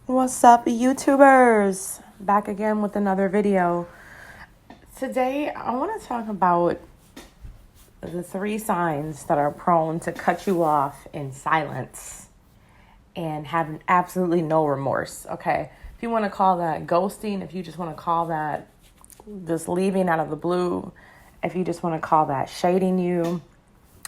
What's up, YouTubers? Back again with another video. Today, I want to talk about the 3 signs that are prone to cut you off in silence and have absolutely no remorse, okay? If you want to call that ghosting, if you just want to call that just leaving out of the blue, if you just want to call that shading you,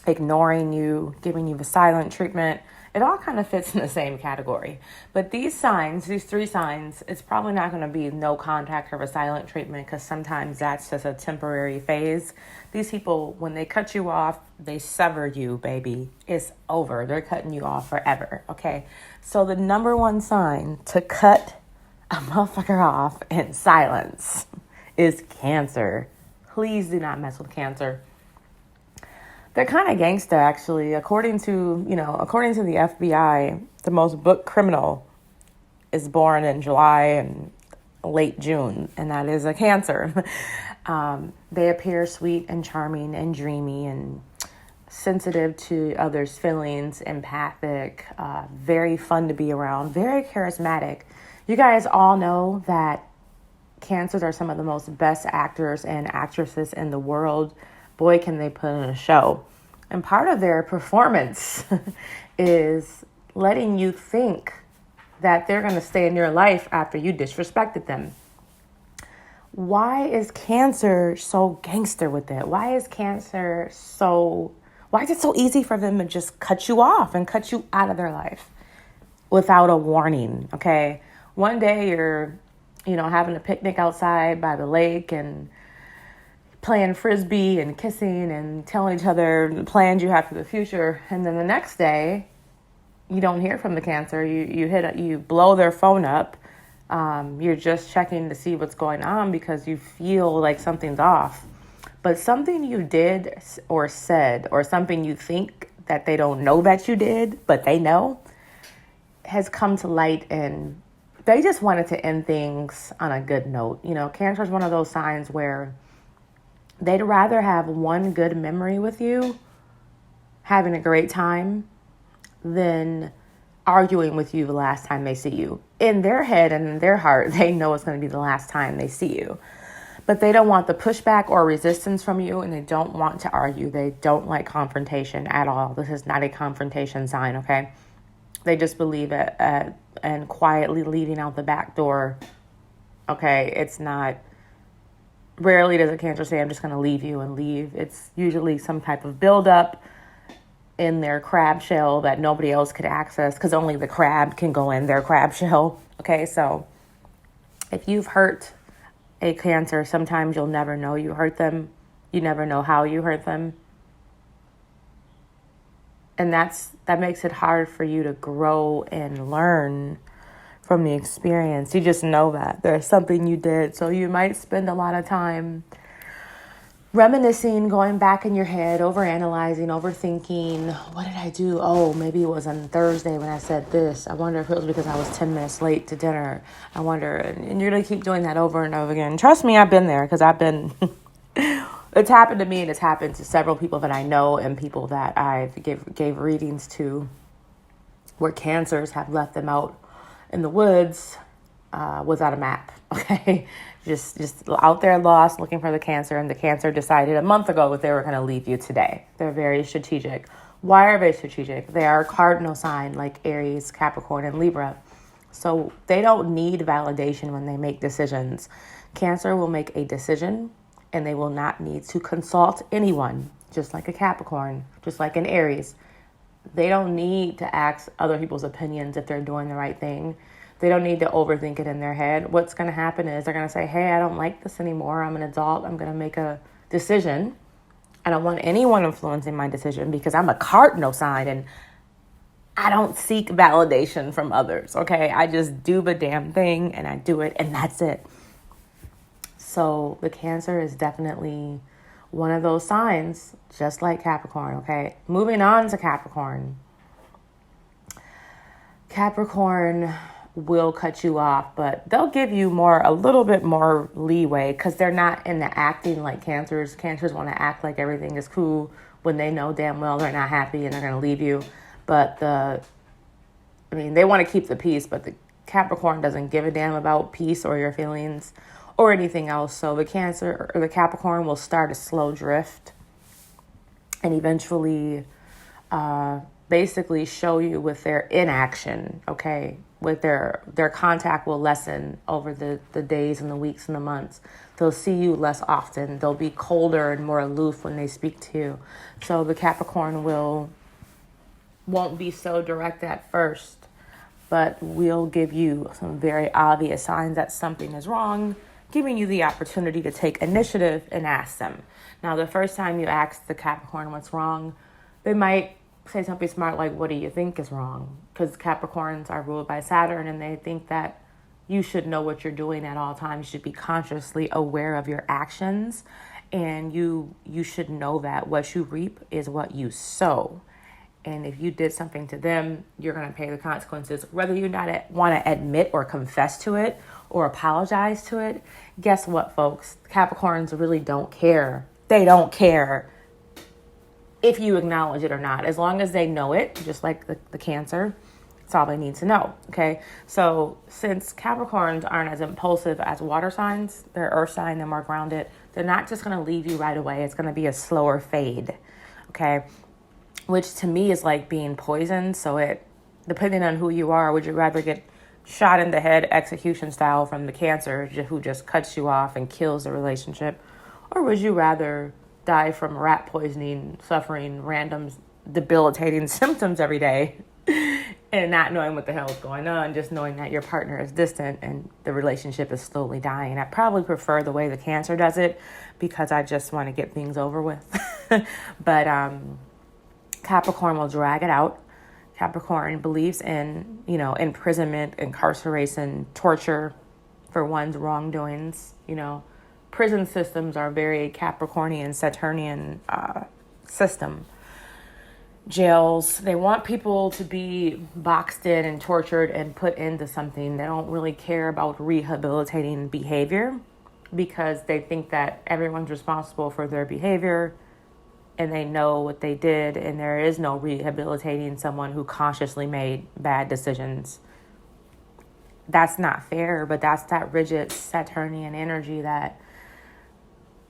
ignoring you, giving you the silent treatment, it all kind of fits in the same category. But these signs, these 3 signs, it's probably not going to be no contact or a silent treatment because sometimes that's just a temporary phase. These people, when they cut you off, they sever you, baby. It's over. They're cutting you off forever, okay? So the number 1 sign to cut a motherfucker off in silence is Cancer. Please do not mess with Cancer. They're kind of gangster, actually. According to the FBI, the most booked criminal is born in July and late June, and that is a Cancer. They appear sweet and charming and dreamy and sensitive to others' feelings, empathic, very fun to be around, very charismatic. You guys all know that Cancers are some of the most best actors and actresses in the world. Boy, can they put on a show. And part of their performance is letting you think that they're going to stay in your life after you disrespected them. Why is Cancer so gangster with it? Why is it so easy for them to just cut you off and cut you out of their life without a warning, okay? One day you're having a picnic outside by the lake and playing frisbee and kissing and telling each other the plans you have for the future. And then the next day, you don't hear from the Cancer. You blow their phone up. You're just checking to see what's going on because you feel like something's off. But something you did or said or something you think that they don't know that you did, but they know, has come to light, and they just wanted to end things on a good note. Cancer is one of those signs where they'd rather have one good memory with you, having a great time, than arguing with you the last time they see you. In their head and in their heart, they know it's going to be the last time they see you. But they don't want the pushback or resistance from you, and they don't want to argue. They don't like confrontation at all. This is not a confrontation sign, okay? They just believe it and quietly leaving out the back door, okay? It's not... Rarely does a Cancer say, I'm just going to leave you and leave. It's usually some type of buildup in their crab shell that nobody else could access because only the crab can go in their crab shell. Okay, so if you've hurt a Cancer, sometimes you'll never know you hurt them. You never know how you hurt them. And that makes it hard for you to grow and learn from the experience. You just know that there's something you did. So you might spend a lot of time reminiscing, going back in your head, overanalyzing, overthinking. What did I do? Oh, maybe it was on Thursday when I said this. I wonder if it was because I was 10 minutes late to dinner. I wonder. And you're going to keep doing that over and over again. Trust me, I've been there because I've been... It's happened to me, and it's happened to several people that I know and people that I gave readings to where Cancers have left them out in the woods without a map, okay? Just out there lost looking for the Cancer, and the Cancer decided a month ago that they were going to leave you today. They're very strategic. Why are they strategic? They are a cardinal sign like Aries, Capricorn, and Libra. So they don't need validation when they make decisions. Cancer will make a decision, and they will not need to consult anyone, just like a Capricorn, just like an Aries. They don't need to ask other people's opinions if they're doing the right thing. They don't need to overthink it in their head. What's going to happen is they're going to say, hey, I don't like this anymore. I'm an adult. I'm going to make a decision. I don't want anyone influencing my decision because I'm a cardinal sign and I don't seek validation from others, okay? I just do the damn thing and I do it and that's it. So the Cancer is definitely one of those signs, just like Capricorn, okay? Moving on to Capricorn. Capricorn will cut you off, but they'll give you a little bit more leeway because they're not in the acting like Cancers. Cancers want to act like everything is cool when they know damn well they're not happy and they're going to leave you. But they want to keep the peace, but Capricorn doesn't give a damn about peace or your feelings or anything else. So the Cancer or the Capricorn will start a slow drift and eventually basically show you with their inaction, okay? With their contact will lessen over the days and the weeks and the months. They'll see you less often. They'll be colder and more aloof when they speak to you. So the Capricorn won't be so direct at first, but will give you some very obvious signs that something is wrong, giving you the opportunity to take initiative and ask them. Now, the first time you ask the Capricorn what's wrong, they might say something smart like, what do you think is wrong? Because Capricorns are ruled by Saturn, and they think that you should know what you're doing at all times. You should be consciously aware of your actions, and you should know that what you reap is what you sow. And if you did something to them, you're going to pay the consequences. Whether you not want to admit or confess to it or apologize to it, guess what, folks? Capricorns really don't care. They don't care if you acknowledge it or not. As long as they know it, just like the Cancer, that's all they need to know, okay? So since Capricorns aren't as impulsive as water signs, they're earth sign, they're more grounded, they're not just going to leave you right away. It's going to be a slower fade, okay? Which to me is like being poisoned. So it, depending on who you are, would you rather get shot in the head execution style from the Cancer who just cuts you off and kills the relationship? Or would you rather die from rat poisoning, suffering random debilitating symptoms every day and not knowing what the hell is going on, just knowing that your partner is distant and the relationship is slowly dying? I probably prefer the way the Cancer does it because I just want to get things over with. But Capricorn will drag it out. Capricorn believes in, imprisonment, incarceration, torture for one's wrongdoings. Prison systems are very Capricornian, Saturnian system. Jails, they want people to be boxed in and tortured and put into something. They don't really care about rehabilitating behavior because they think that everyone's responsible for their behavior and they know what they did, and there is no rehabilitating someone who consciously made bad decisions. That's not fair, but that's that rigid Saturnian energy that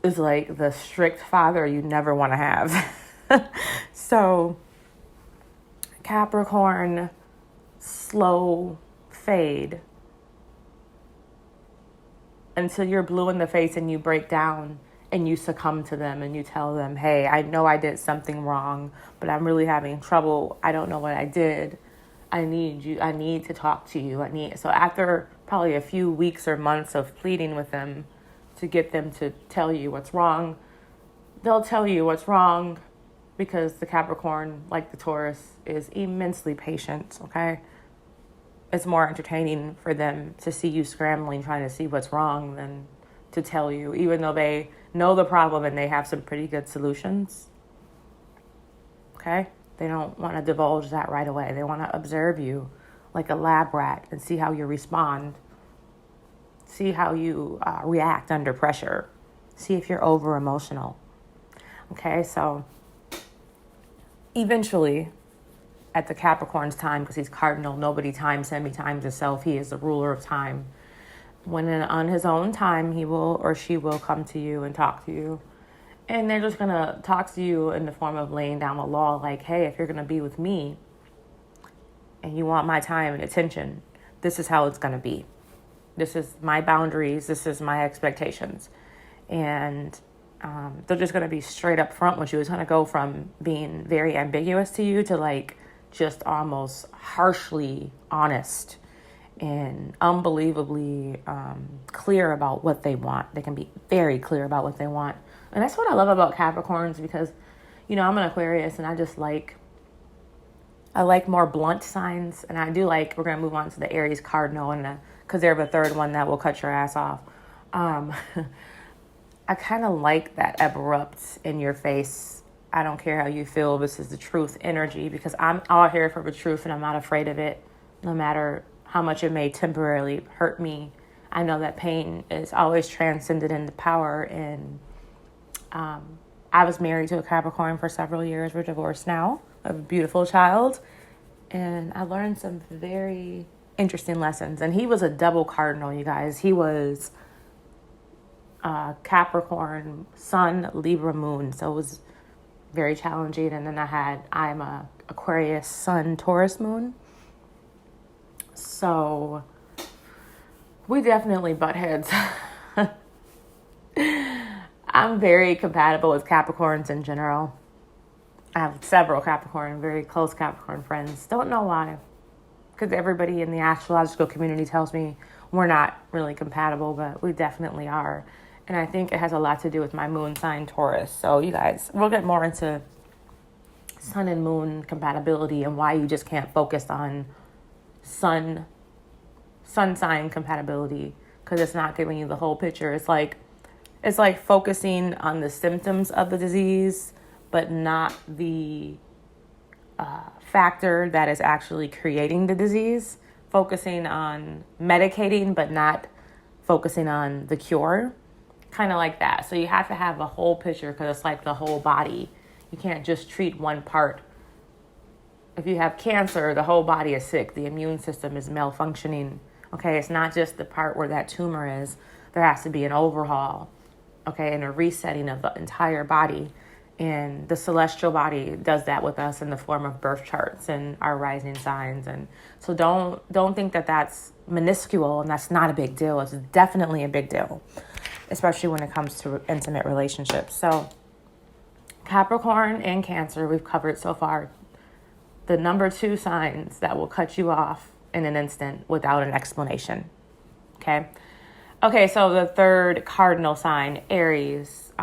is like the strict father you never want to have. So Capricorn, slow fade until you're blue in the face and you break down and you succumb to them and you tell them, hey, I know I did something wrong, but I'm really having trouble. I don't know what I did. I need you. I need to talk to you. So after probably a few weeks or months of pleading with them to get them to tell you what's wrong, they'll tell you what's wrong because the Capricorn, like the Taurus, is immensely patient, okay? It's more entertaining for them to see you scrambling, trying to see what's wrong than to tell you, even though they know the problem and they have some pretty good solutions, okay? They don't want to divulge that right away. They want to observe you like a lab rat and see how you respond, see how you react under pressure, see if you're over emotional, okay? So eventually, at the Capricorn's time, because he's cardinal, nobody times him, he times himself. He is the ruler of time. When on his own time, he will or she will come to you and talk to you. And they're just going to talk to you in the form of laying down the law, like, hey, if you're going to be with me and you want my time and attention, this is how it's going to be. This is my boundaries. This is my expectations. And they're just going to be straight up front with you. It's going to go from being very ambiguous to you to like just almost harshly honest and unbelievably clear about what they want. They can be very clear about what they want. And that's what I love about Capricorns because, I'm an Aquarius and I like more blunt signs. And I do like, we're going to move on to the Aries cardinal and because they're the third one that will cut your ass off. I kind of like that abrupt in your face, I don't care how you feel, this is the truth energy because I'm all here for the truth and I'm not afraid of it no matter how much it may temporarily hurt me. I know that pain is always transcended into power. And I was married to a Capricorn for several years. We're divorced now. I have a beautiful child. And I learned some very interesting lessons. And he was a double cardinal, you guys. He was Capricorn, Sun, Libra, Moon. So it was very challenging. And then I'm a Aquarius, Sun, Taurus, Moon. So we definitely butt heads. I'm very compatible with Capricorns in general. I have several very close Capricorn friends. Don't know why. Because everybody in the astrological community tells me we're not really compatible, but we definitely are. And I think it has a lot to do with my moon sign, Taurus. So you guys, we'll get more into sun and moon compatibility and why you just can't focus on sun sign compatibility, because it's not giving you the whole picture. It's like focusing on the symptoms of the disease, but not the factor that is actually creating the disease. Focusing on medicating, but not focusing on the cure. Kind of like that. So you have to have a whole picture, because it's like the whole body. You can't just treat one part. If you have cancer, the whole body is sick. The immune system is malfunctioning. Okay, it's not just the part where that tumor is. There has to be an overhaul, okay, and a resetting of the entire body. And the celestial body does that with us in the form of birth charts and our rising signs. And so don't think that that's minuscule and that's not a big deal. It's definitely a big deal, especially when it comes to intimate relationships. So Capricorn and Cancer, we've covered so far. The number 2 signs that will cut you off in an instant without an explanation. Okay. So the third cardinal sign, Aries.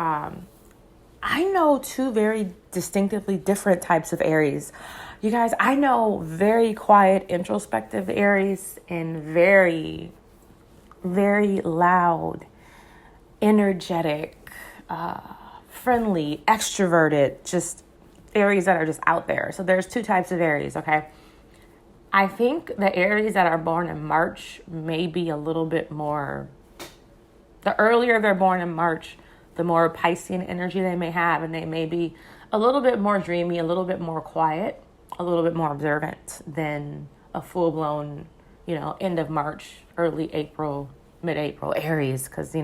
I know 2 very distinctively different types of Aries. You guys, I know very quiet, introspective Aries and very, very loud, energetic, friendly, extroverted, just Aries that are just out there. So there's 2 types of Aries, okay? I think the Aries that are born in March may be a little bit more, the earlier they're born in March, the more Piscean energy they may have, and they may be a little bit more dreamy, a little bit more quiet, a little bit more observant than a full-blown, end of March, early April, mid-April Aries, because,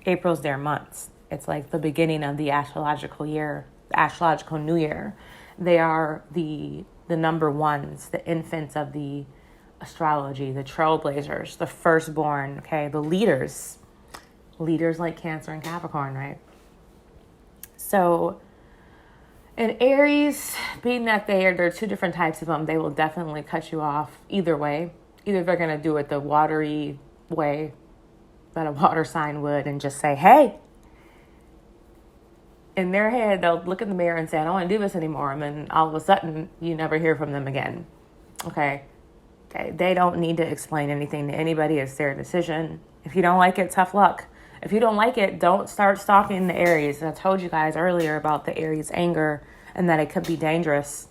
April's their months. It's like the beginning of the astrological year, the astrological new year. They are the number ones, the infants of the astrology, the trailblazers, the firstborn, okay, the leaders like Cancer and Capricorn, right? So in Aries, being that there are 2 different types of them, they will definitely cut you off either way. Either they're going to do it the watery way that a water sign would and just say, hey. In their head, they'll look in the mirror and say, I don't want to do this anymore. And then all of a sudden, you never hear from them again. Okay. They don't need to explain anything to anybody. It's their decision. If you don't like it, tough luck. If you don't like it, don't start stalking the Aries. I told you guys earlier about the Aries anger and that it could be dangerous.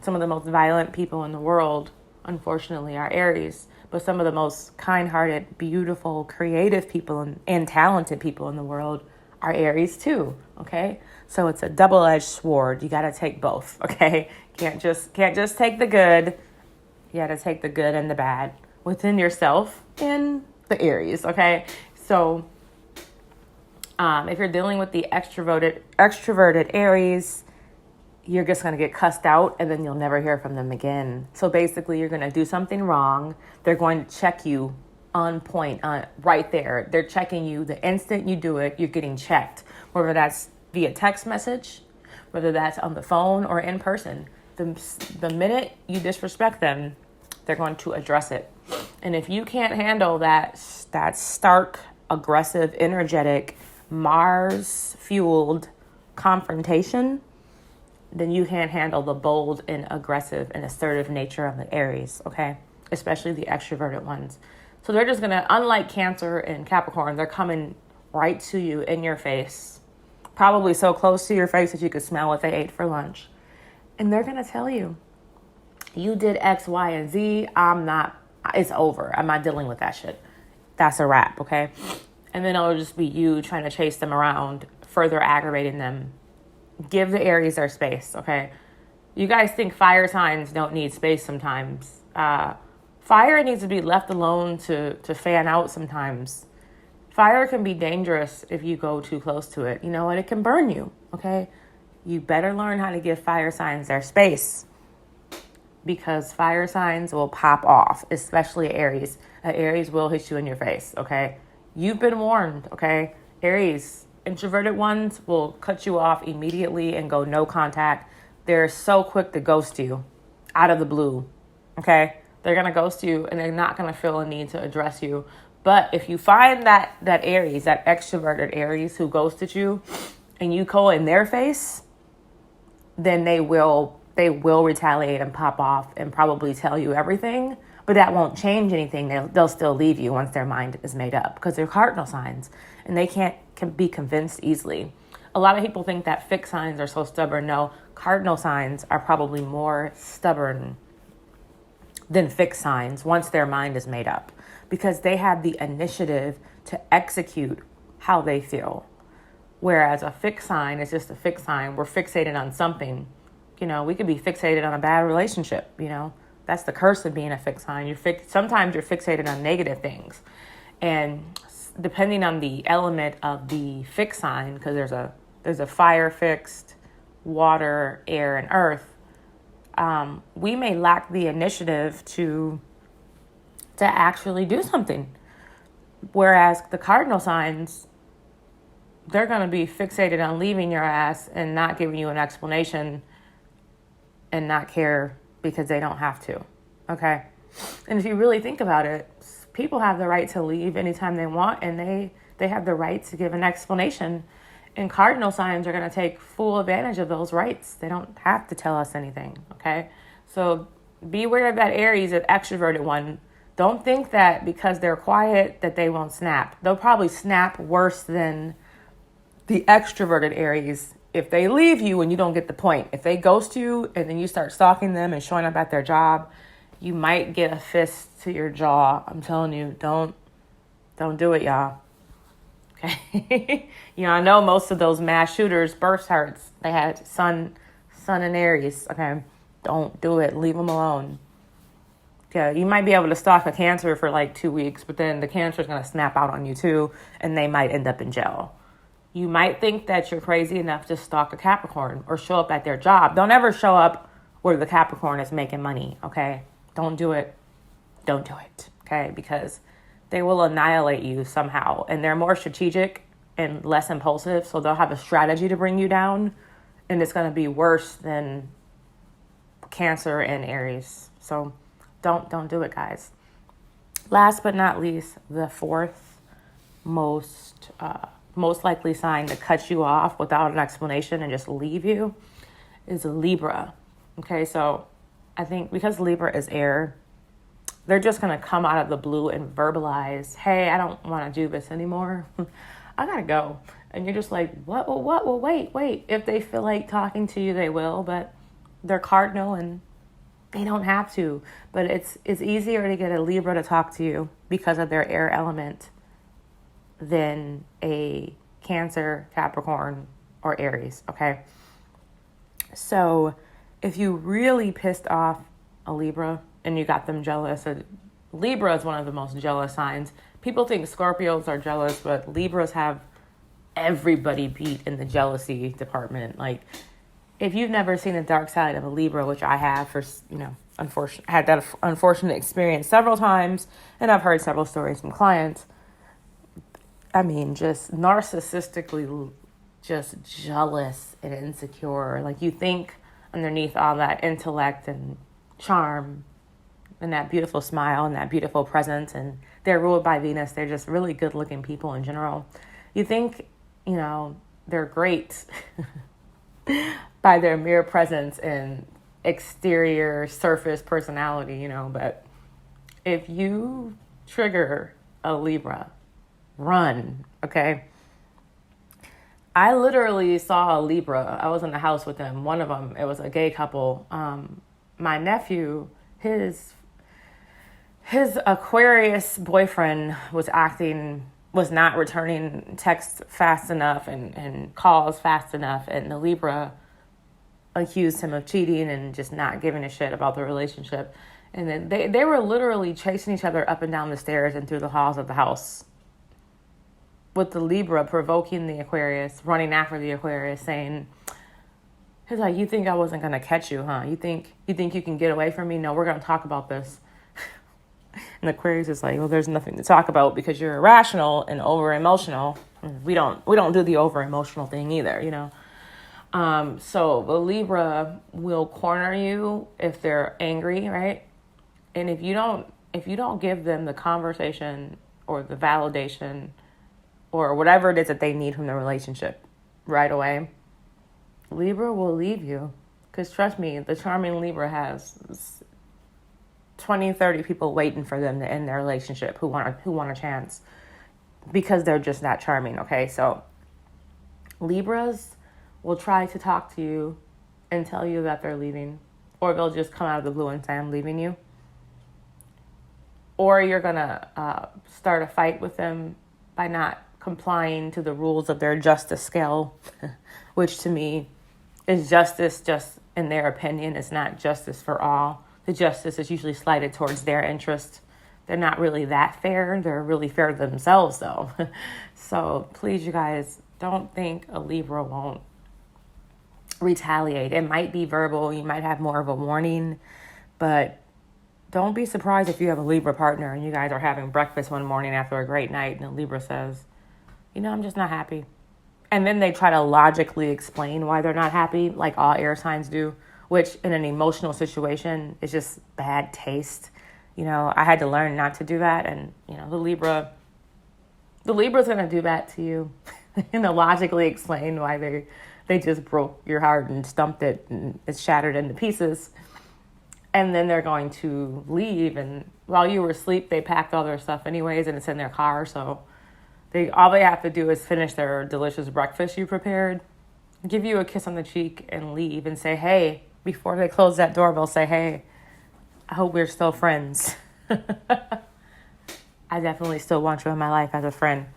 Some of the most violent people in the world, unfortunately, are Aries. But some of the most kind-hearted, beautiful, creative people and talented people in the world are Aries too, okay? So it's a double-edged sword. You got to take both, okay? Can't just take the good. You got to take the good and the bad within yourself and the Aries, okay? So if you're dealing with the extroverted Aries, you're just going to get cussed out and then you'll never hear from them again. So basically, you're going to do something wrong. They're going to check you on point, right there. They're checking you the instant you do it. You're getting checked, whether that's via text message, whether that's on the phone or in person. The minute you disrespect them, they're going to address it. And if you can't handle that stark, aggressive, energetic, Mars-fueled confrontation, then you can't handle the bold and aggressive and assertive nature of the Aries, okay? Especially the extroverted ones. So they're just going to, unlike Cancer and Capricorn, they're coming right to you in your face. Probably so close to your face that you could smell what they ate for lunch. And they're going to tell you, you did X, Y, and Z. It's over. I'm not dealing with that shit. That's a wrap, okay? And then it'll just be you trying to chase them around, further aggravating them. Give the Aries their space, okay? You guys think fire signs don't need space sometimes. Fire needs to be left alone to fan out sometimes. Fire can be dangerous if you go too close to it. You know what? It can burn you, okay? You better learn how to give fire signs their space, because fire signs will pop off, especially Aries. Aries will hit you in your face, okay? You've been warned, okay? Aries, introverted ones will cut you off immediately and go no contact. They're so quick to ghost you out of the blue, okay? They're going to ghost you and they're not going to feel a need to address you. But if you find that Aries, that extroverted Aries who ghosted you, and you go in their face, then they will retaliate and pop off and probably tell you everything. But that won't change anything. They'll still leave you once their mind is made up, because they're cardinal signs and they can be convinced easily. A lot of people think that fixed signs are so stubborn. No, cardinal signs are probably more stubborn than fixed signs once their mind is made up, because they have the initiative to execute how they feel. Whereas a fixed sign is just a fixed sign. We're fixated on something. You know, we could be fixated on a bad relationship. You know, that's the curse of being a fixed sign. Sometimes you're fixated on negative things. And depending on the element of the fixed sign, because there's a fire fixed, water, air, and earth, we may lack the initiative to actually do something. Whereas the cardinal signs, they're going to be fixated on leaving your ass and not giving you an explanation and not care because they don't have to. Okay. And if you really think about it, people have the right to leave anytime they want, and they have the right to give an explanation. And cardinal signs are going to take full advantage of those rights. They don't have to tell us anything. Okay. So be aware of that Aries, that extroverted one. Don't think that because they're quiet that they won't snap. They'll probably snap worse than the extroverted Aries if they leave you and you don't get the point. If they ghost you and then you start stalking them and showing up at their job, you might get a fist to your jaw. I'm telling you, don't do it, y'all. Okay. You know, I know most of those mass shooters' birth charts, they had sun and Aries. Okay. Don't do it. Leave them alone. Yeah, you might be able to stalk a Cancer for like 2 weeks, but then the Cancer is going to snap out on you too, and they might end up in jail. You might think that you're crazy enough to stalk a Capricorn or show up at their job. Don't ever show up where the Capricorn is making money, okay? Don't do it. Don't do it, okay? Because they will annihilate you somehow. And they're more strategic and less impulsive, so they'll have a strategy to bring you down, and it's going to be worse than Cancer and Aries. So don't do it, guys. Last but not least, the fourth most likely sign to cut you off without an explanation and just leave you is a Libra. Okay, so I think because Libra is air, they're just going to come out of the blue and verbalize, hey, I don't want to do this anymore. I got to go. And you're just like, what? Well, wait. If they feel like talking to you, they will, but they're cardinal and they don't have to. But it's easier to get a Libra to talk to you because of their air element than a Cancer, Capricorn, or Aries, okay? So if you really pissed off a Libra and you got them jealous, Libra is one of the most jealous signs. People think Scorpios are jealous, but Libras have everybody beat in the jealousy department. Like, if you've never seen the dark side of a Libra, which I have had that unfortunate experience several times, and I've heard several stories from clients. I mean, just narcissistically, just jealous and insecure. Like, you think underneath all that intellect and charm and that beautiful smile and that beautiful presence, and they're ruled by Venus. They're just really good looking people in general. You think, they're great by their mere presence and exterior surface personality, but if you trigger a Libra, run, okay? I literally saw a Libra. I was in the house with them. One of them, it was a gay couple. My nephew, his Aquarius boyfriend was not returning texts fast enough and calls fast enough, and the Libra accused him of cheating and just not giving a shit about the relationship. And then they were literally chasing each other up and down the stairs and through the halls of the house, with the Libra provoking the Aquarius, running after the Aquarius, saying, he's like, you think I wasn't going to catch you, huh? You think you can get away from me? No, we're going to talk about this. And Aquarius is like, well, there's nothing to talk about because you're irrational and over emotional. We don't do the over emotional thing either, you know. So the Libra will corner you if they're angry, right? And if you don't give them the conversation or the validation or whatever it is that they need from the relationship right away, Libra will leave you. Because trust me, the charming Libra has 20, 30 people waiting for them to end their relationship who want a chance because they're just that charming, okay? So Libras will try to talk to you and tell you that they're leaving, or they'll just come out of the blue and say, I'm leaving you. Or you're going to start a fight with them by not complying to the rules of their justice scale, which to me is justice just in their opinion. It's not justice for all. The justice is usually slighted towards their interest. They're not really that fair. They're really fair to themselves, though. So please, you guys, don't think a Libra won't retaliate. It might be verbal. You might have more of a warning, but don't be surprised if you have a Libra partner and you guys are having breakfast one morning after a great night and a Libra says, you know, I'm just not happy. And then they try to logically explain why they're not happy, like all air signs do, which in an emotional situation is just bad taste. You know, I had to learn not to do that. And, you know, the Libra's going to do that to you and they'll logically explain why they just broke your heart and stumped it and it's shattered into pieces. And then they're going to leave. And while you were asleep, they packed all their stuff anyways and it's in their car. So all they have to do is finish their delicious breakfast you prepared, give you a kiss on the cheek and leave and say, hey, before they close that door, they'll say, hey, I hope we're still friends. I definitely still want you in my life as a friend.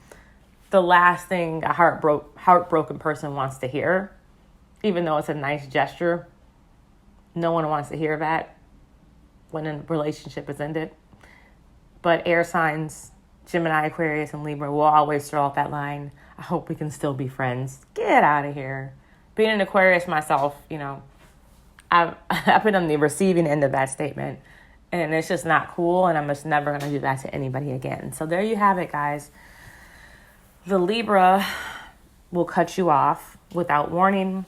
The last thing a heartbroken person wants to hear, even though it's a nice gesture, no one wants to hear that when a relationship is ended. But air signs, Gemini, Aquarius, and Libra will always throw out that line, I hope we can still be friends. Get out of here. Being an Aquarius myself, you know, I've been on the receiving end of that statement, and it's just not cool, and I'm just never going to do that to anybody again. So there you have it, guys. The Libra will cut you off without warning,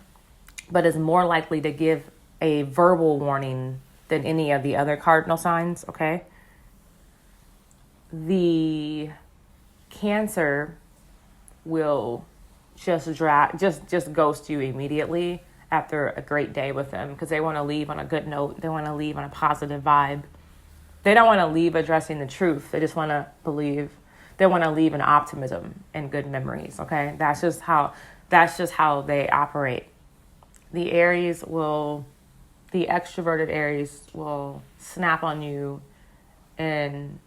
but is more likely to give a verbal warning than any of the other cardinal signs, okay? The Cancer will just ghost you immediately after a great day with them because they want to leave on a good note. They want to leave on a positive vibe. They don't want to leave addressing the truth. They just want to believe. They want to leave in optimism and good memories, okay? That's just how they operate. The extroverted Aries will snap on you and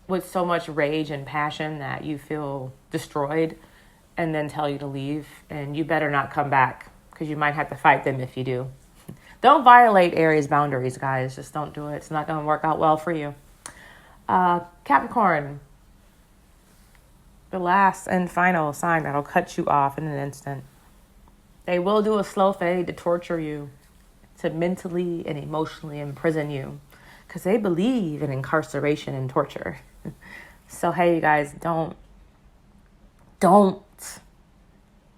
with so much rage and passion that you feel destroyed and then tell you to leave, and you better not come back because you might have to fight them if you do. Don't violate Aries boundaries, guys. Just don't do it. It's not going to work out well for you. Capricorn, the last and final sign that'll cut you off in an instant. They will do a slow fade to torture you, to mentally and emotionally imprison you because they believe in incarceration and torture. So, hey, you guys, don't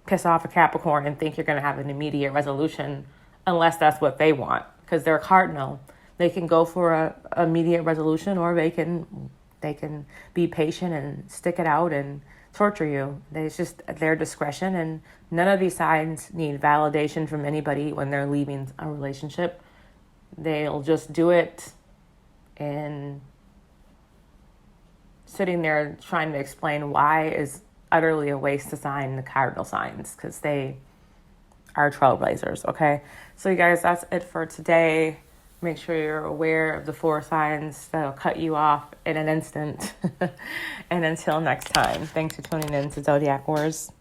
piss off a Capricorn and think you're going to have an immediate resolution unless that's what they want, because they're cardinal. They can go for a immediate resolution, or they can be patient and stick it out and torture you. It's just their discretion, and none of these signs need validation from anybody when they're leaving a relationship. They'll just do it and sitting there trying to explain why is utterly a waste to sign the cardinal signs because they are trailblazers, okay? So you guys, that's it for today. Make sure you're aware of the 4 signs that'll cut you off in an instant. And until next time, thanks for tuning in to Zodiac Wars.